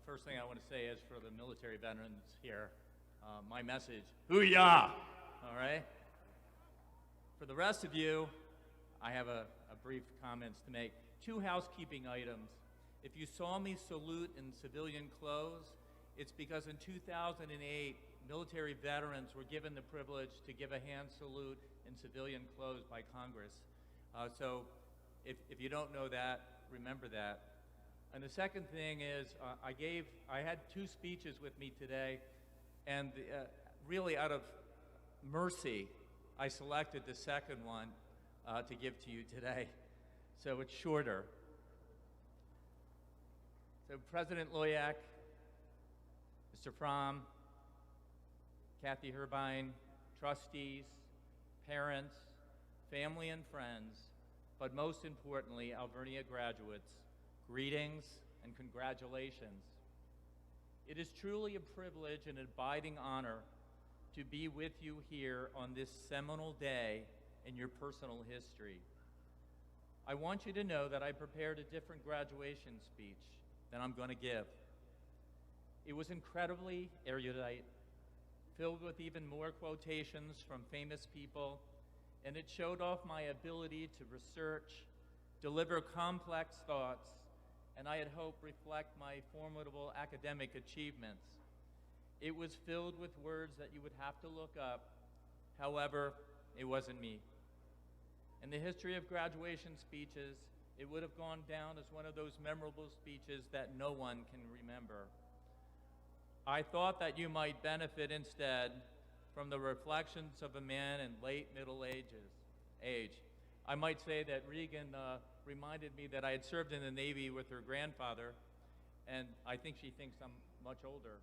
First thing I want to say is for the military veterans here, my message, hoo-yah, all right? For the rest of you, I have a brief comments to make. 2 housekeeping items. If you saw me salute in civilian clothes, it's because in 2008, military veterans were given the privilege to give a hand salute in civilian clothes by Congress. So if you don't know that, remember that. And the second thing is, I had 2 speeches with me today, and really out of mercy, I selected the second one to give to you today. So it's shorter. So President Loyak, Mr. Fromm, Kathy Herbine, trustees, parents, family and friends, but most importantly, Alvernia graduates, greetings and congratulations. It is truly a privilege and an abiding honor to be with you here on this seminal day in your personal history. I want you to know that I prepared a different graduation speech than I'm going to give. It was incredibly erudite, filled with even more quotations from famous people, and it showed off my ability to research, deliver complex thoughts, and I had hoped reflect my formidable academic achievements. It was filled with words that you would have to look up. However, it wasn't me. In the history of graduation speeches, it would have gone down as one of those memorable speeches that no one can remember. I thought that you might benefit instead from the reflections of a man in late middle age. I might say that Regan reminded me that I had served in the Navy with her grandfather, and I think she thinks I'm much older.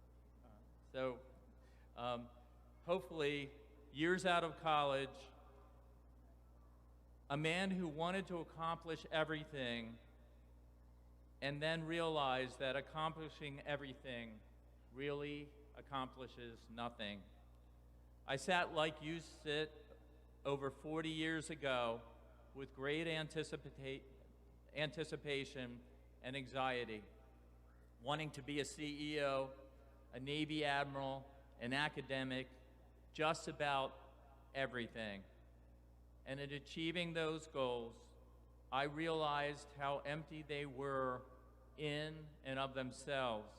Hopefully, years out of college, a man who wanted to accomplish everything and then realized that accomplishing everything really accomplishes nothing. I sat like you sit over 40 years ago with great anticipation and anxiety, wanting to be a CEO, a Navy admiral, an academic, just about everything. And in achieving those goals, I realized how empty they were in and of themselves.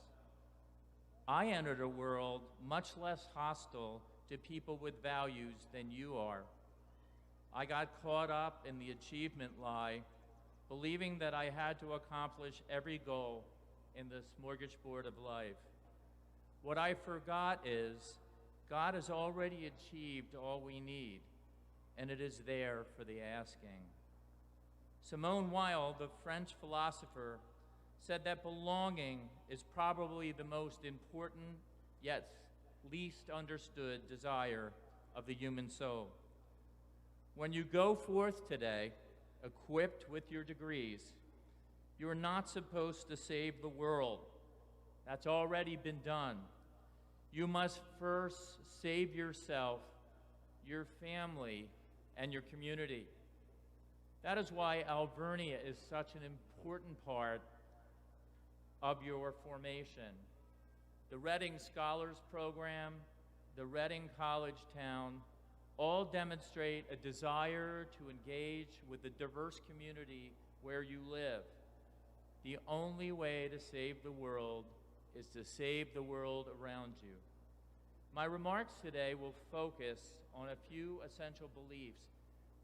I entered a world much less hostile to people with values than you are. I got caught up in the achievement lie, believing that I had to accomplish every goal in the smorgasbord of life. What I forgot is God has already achieved all we need, and it is there for the asking. Simone Weil, the French philosopher, said that belonging is probably the most important yet least understood desire of the human soul. When you go forth today, equipped with your degrees, you're not supposed to save the world. That's already been done. You must first save yourself, your family, and your community. That is why Alvernia is such an important part of your formation. The Reading Scholars Program, the Reading College Town, all demonstrate a desire to engage with the diverse community where you live. The only way to save the world is to save the world around you. My remarks today will focus on a few essential beliefs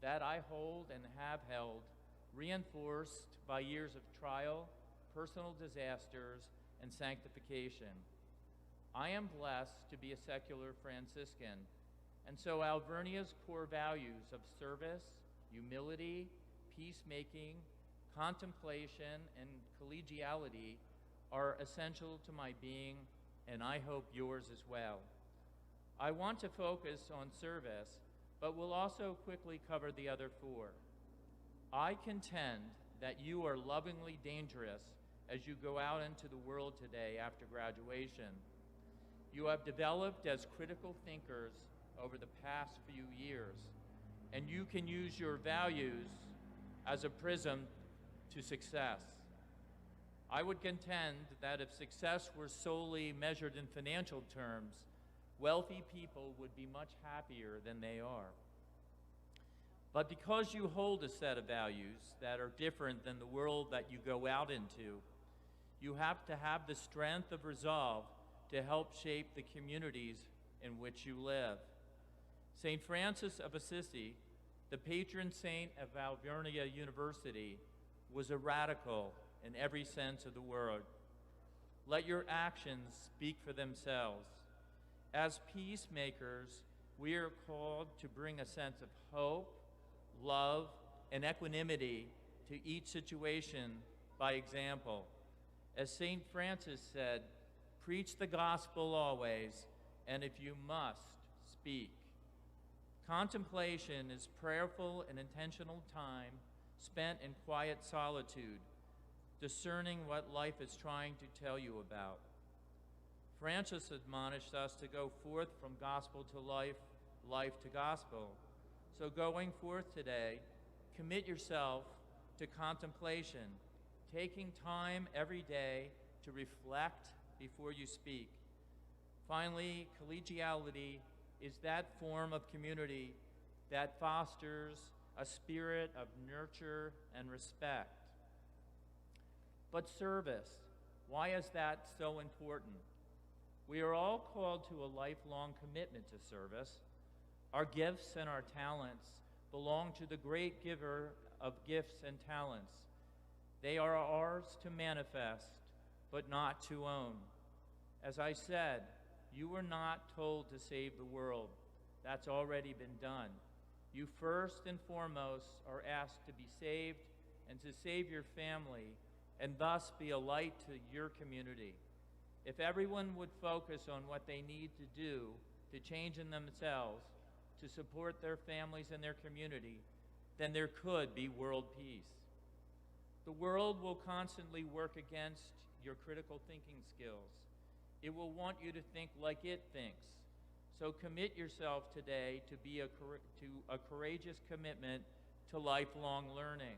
that I hold and have held, reinforced by years of trial, personal disasters, and sanctification. I am blessed to be a secular Franciscan, and so Alvernia's core values of service, humility, peacemaking, contemplation, and collegiality are essential to my being, and I hope yours as well. I want to focus on service, but we'll also quickly cover the other 4. I contend that you are lovingly dangerous as you go out into the world today after graduation. You have developed as critical thinkers over the past few years, and you can use your values as a prism to success. I would contend that if success were solely measured in financial terms, wealthy people would be much happier than they are. But because you hold a set of values that are different than the world that you go out into, you have to have the strength of resolve to help shape the communities in which you live. St. Francis of Assisi, the patron saint of Alvernia University, was a radical in every sense of the word. Let your actions speak for themselves. As peacemakers, we are called to bring a sense of hope, love, and equanimity to each situation by example. As St. Francis said, preach the gospel always, and if you must, speak. Contemplation is prayerful and intentional time spent in quiet solitude, discerning what life is trying to tell you about. Francis admonished us to go forth from gospel to life, life to gospel. So going forth today, commit yourself to contemplation, taking time every day to reflect before you speak. Finally, collegiality is that form of community that fosters a spirit of nurture and respect. But service, why is that so important? We are all called to a lifelong commitment to service. Our gifts and our talents belong to the great giver of gifts and talents. They are ours to manifest, but not to own. As I said, you were not told to save the world. That's already been done. You first and foremost are asked to be saved and to save your family, and thus be a light to your community. If everyone would focus on what they need to do to change in themselves, to support their families and their community, then there could be world peace. The world will constantly work against your critical thinking skills. It will want you to think like it thinks. So commit yourself today to a courageous commitment to lifelong learning.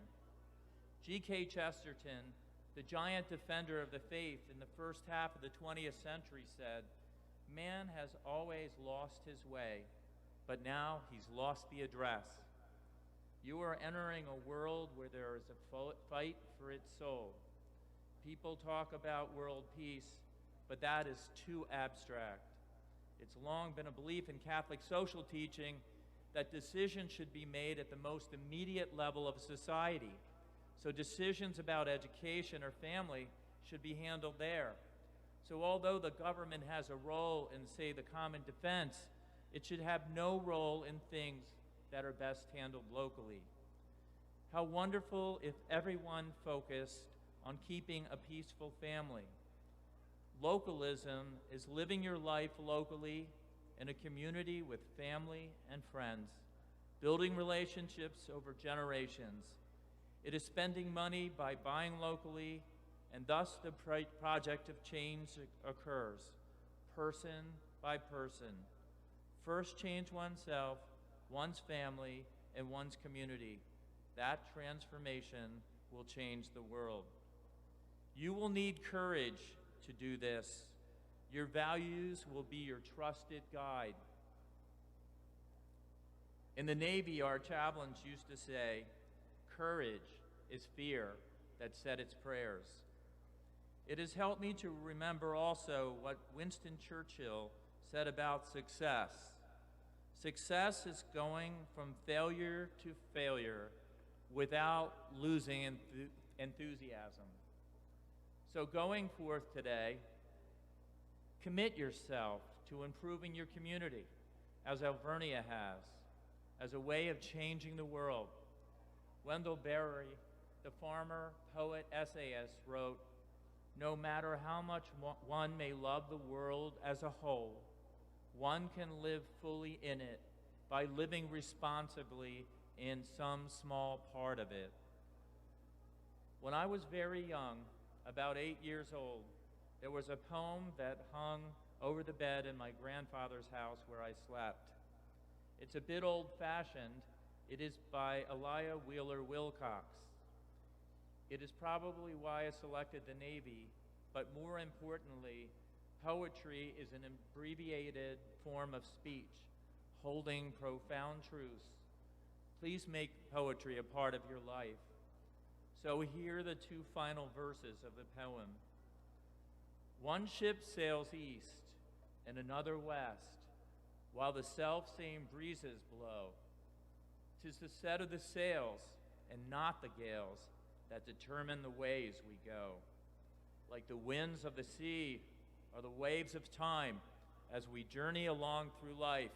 G.K. Chesterton, the giant defender of the faith in the first half of the 20th century, said, "Man has always lost his way, but now he's lost the address." You are entering a world where there is a fight for its soul. People talk about world peace, but that is too abstract. It's long been a belief in Catholic social teaching that decisions should be made at the most immediate level of society. So decisions about education or family should be handled there. So although the government has a role in, say, the common defense, it should have no role in things that are best handled locally. How wonderful if everyone focused on keeping a peaceful family. Localism is living your life locally in a community with family and friends, building relationships over generations. It is spending money by buying locally, and thus the project of change occurs, person by person. First change oneself, one's family, and one's community. That transformation will change the world. You will need courage to do this. Your values will be your trusted guide. In the Navy, our chaplains used to say, "Courage is fear that said its prayers." It has helped me to remember also what Winston Churchill said about success. Success is going from failure to failure without losing enthusiasm. So going forth today, commit yourself to improving your community, as Alvernia has, as a way of changing the world. Wendell Berry, the farmer, poet, essayist, wrote, "No matter how much one may love the world as a whole, one can live fully in it by living responsibly in some small part of it." When I was very young, about 8 years old, there was a poem that hung over the bed in my grandfather's house where I slept. It's a bit old-fashioned. It is by Elijah Wheeler Wilcox. It is probably why I selected the Navy, but more importantly, poetry is an abbreviated form of speech, holding profound truths. Please make poetry a part of your life. So here are the two final verses of the poem. One ship sails east and another west, while the self-same breezes blow. 'Tis the set of the sails and not the gales that determine the ways we go. Like the winds of the sea or the waves of time, as we journey along through life,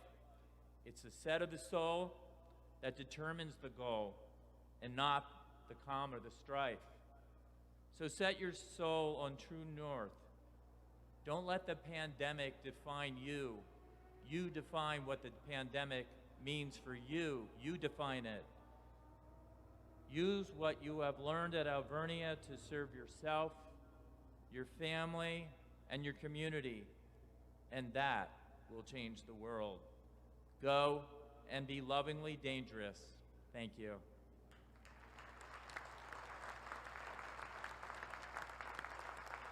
it's the set of the soul that determines the goal and not the calm or the strife. So set your soul on true north. Don't let the pandemic define you. You define what the pandemic means for you. You define it. Use what you have learned at Alvernia to serve yourself, your family, and your community, and that will change the world. Go and be lovingly dangerous. Thank you.